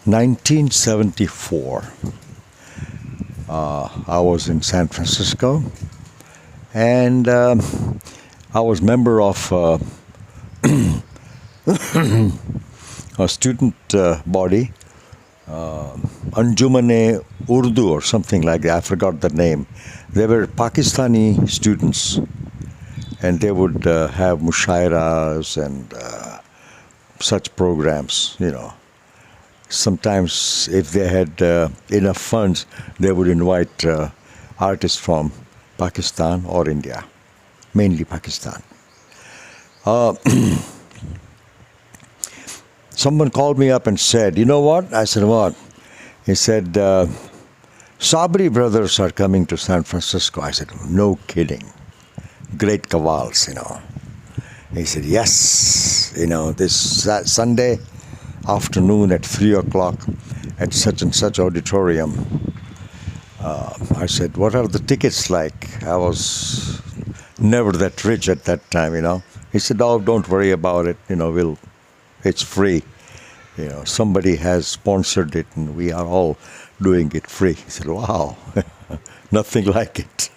1974. I was in San Francisco, and I was member of a student body, Anjumane Urdu or something like that. I forgot the name. They were Pakistani students, and they would have mushairas and such programs, Sometimes, if they had enough funds, they would invite artists from Pakistan or India, mainly Pakistan. Uh, Someone called me up and said, "You know what?" I said, "What?" He said, "Sabri Brothers are coming to San Francisco." I said, "No kidding. Great Kavals. He said, "Yes, this Sunday afternoon at 3 o'clock at such and such auditorium." I said, "What are the tickets like?" I was never that rich at that time. He said, "Oh, don't worry about it. It's free. Somebody has sponsored it, and we are all doing it free." He said, "Wow, nothing like it."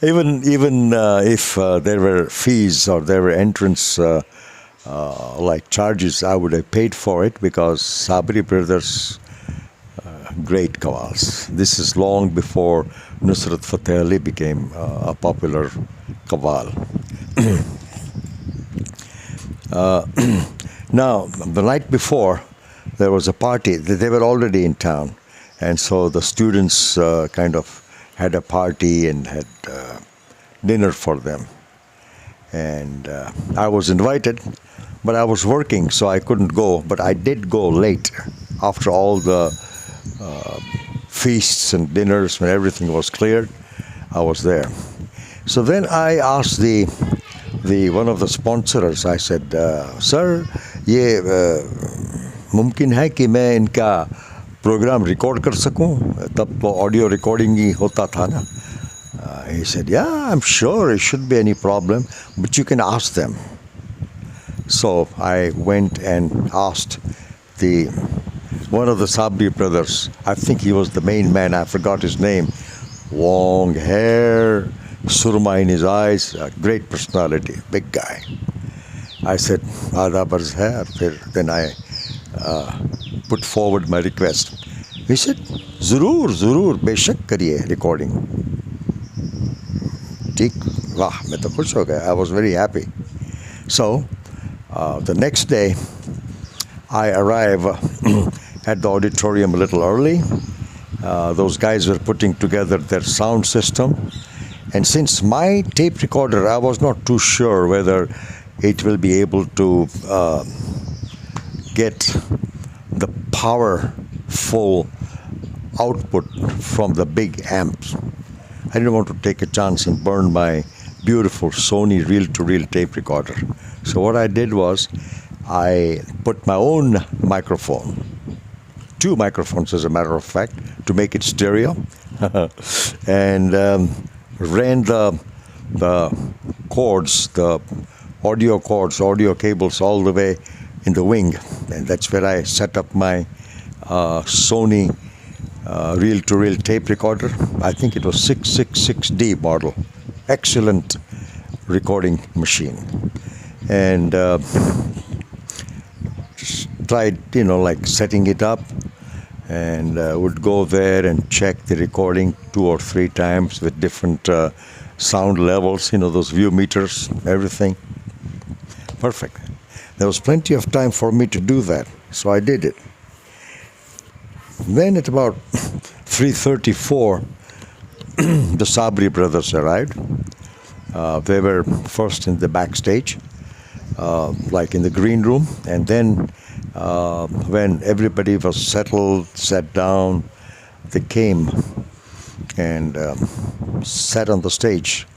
Even if there were fees or there were entrance like charges, I would have paid for it because Sabri Brothers, great kawals. This is long before Nusrat Fateh Ali became a popular kawal. Now, the night before, there was a party. They were already in town. And so the students kind of had a party and had dinner for them. And I was invited, but I was working, so I couldn't go. But I did go late after all the feasts and dinners, when everything was cleared. I was there. So then I asked the one of the sponsors, I said, "Sir, ये मुमकिन है कि मैं इनका programme record कर सकूं?" तब तो ऑडियो रिकॉर्डिंग ही होता था ना. He said, "Yeah, I'm sure it shouldn't be any problem, but you can ask them." So I went and asked one of the Sabri brothers. I think he was the main man. I forgot his name. Long hair, surma in his eyes, a great personality, big guy. I said, "Aadab arz hai." Then I put forward my request. He said, "Zurur, beshak kariye recording." Theek, wah, main to khush ho gaya. I was very happy. So the next day, I arrive at the auditorium a little early. Those guys were putting together their sound system. And since my tape recorder, I was not too sure whether it will be able to get the powerful output from the big amps. I didn't want to take a chance and burn my beautiful Sony reel-to-reel tape recorder. So what I did was I put my own microphone, 2 microphones as a matter of fact, to make it stereo, and ran the cords, the audio cords, audio cables all the way in the wing. And that's where I set up my Sony reel-to-reel tape recorder. I think it was 666D model. Excellent recording machine. And tried, like setting it up, and would go there and check the recording 2 or 3 times with different sound levels, those view meters, everything. Perfect. There was plenty of time for me to do that, so I did it. Then at about 3:34, the Sabri brothers arrived. They were first in the backstage, like in the green room, and then when everybody was settled, sat down, they came and sat on the stage.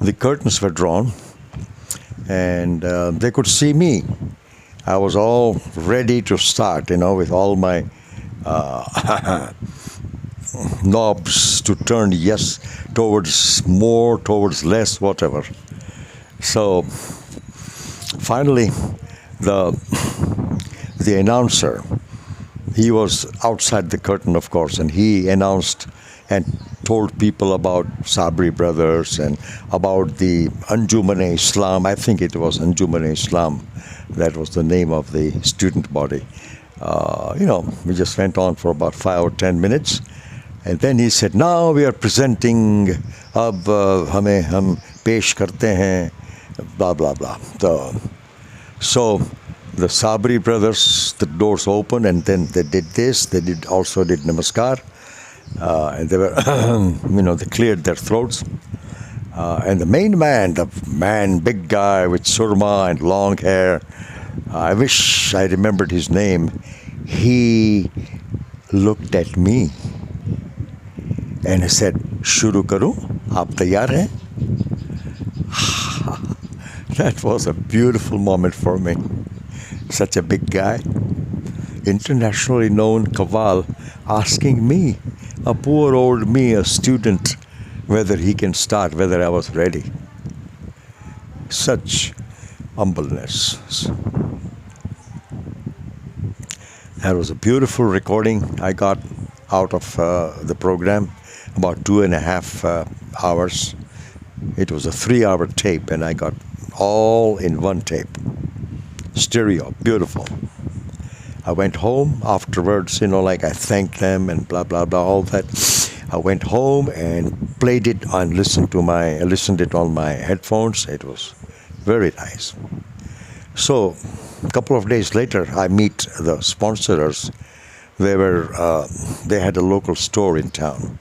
The curtains were drawn, and they could see me. I was all ready to start, with all my knobs to turn, yes, towards more, towards less, whatever. So finally, the announcer he was outside the curtain, of course, and he announced and told people about Sabri Brothers and about the Anjuman-e-Islam. I think it was Anjuman-e-Islam. That was the name of the student body. We just went on for about 5 or 10 minutes. And then he said, now we are presenting, ab hum pesh karte hain, blah, blah, blah. So the Sabri Brothers, the doors opened, and then they did this. They also did namaskar. And they were, they cleared their throats. And the main man, big guy with surma and long hair, I wish I remembered his name. He looked at me and he said, "Shuru karu? Aap taiyar hain?" That was a beautiful moment for me. Such a big guy, internationally known Kawal, asking me, a poor old me, a student, whether he can start, whether I was ready. Such humbleness. That was a beautiful recording I got out of the program, about 2.5 hours. It was a 3-hour tape, and I got all in one tape. Stereo, beautiful. I went home afterwards, I thanked them and blah, blah, blah, all that. I went home and played it and listened it on my headphones. It was very nice. So a couple of days later, I meet the sponsors. They had a local store in town.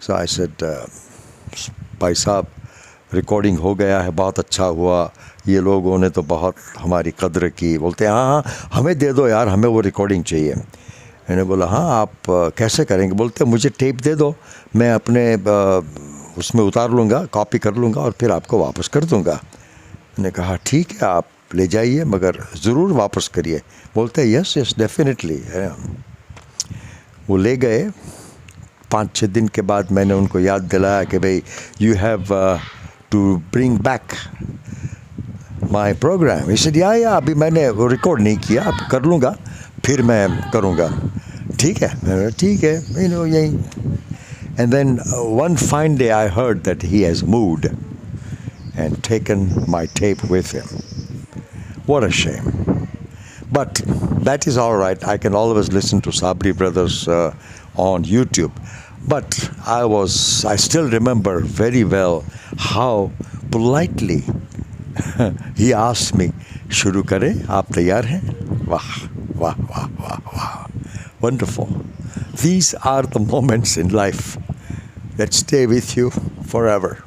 So I said, भाई साहब, recording हो गया है, बहुत अच्छा हुआ, ये लोगों ने तो बहुत हमारी कद्र की. बोलते हैं हाँ हमें दे दो यार, हमें वो रिकॉर्डिंग चाहिए. मैंने बोला हाँ आप कैसे करेंगे? बोलते मुझे टेप दे दो, मैं अपने उसमें उतार लूँगा, कॉपी कर लूँगा और फिर आपको वापस कर दूँगा. मैंने कहा ठीक है, आप ले जाइए, मगर ज़रूर वापस करिए. बोलते यस डेफिनेटली. वो ले गए. 5-6 दिन के बाद मैंने उनको याद दिलाया कि भाई you have to bring back my programme. He said, या अभी मैंने वो रिकॉर्ड नहीं किया, अब कर लूँगा, फिर मैं करूँगा. ठीक है, ठीक है, यही. And then one fine day I heard that he has moved and taken my tape with him. What a shame. But that is all right. I can always listen to Sabri Brothers on YouTube. But I still remember very well how politely he asked me, "Shuru kare? Aap taiyar hain?" Wah, wah, wah, wah, wah. Wonderful. These are the moments in life that stay with you forever.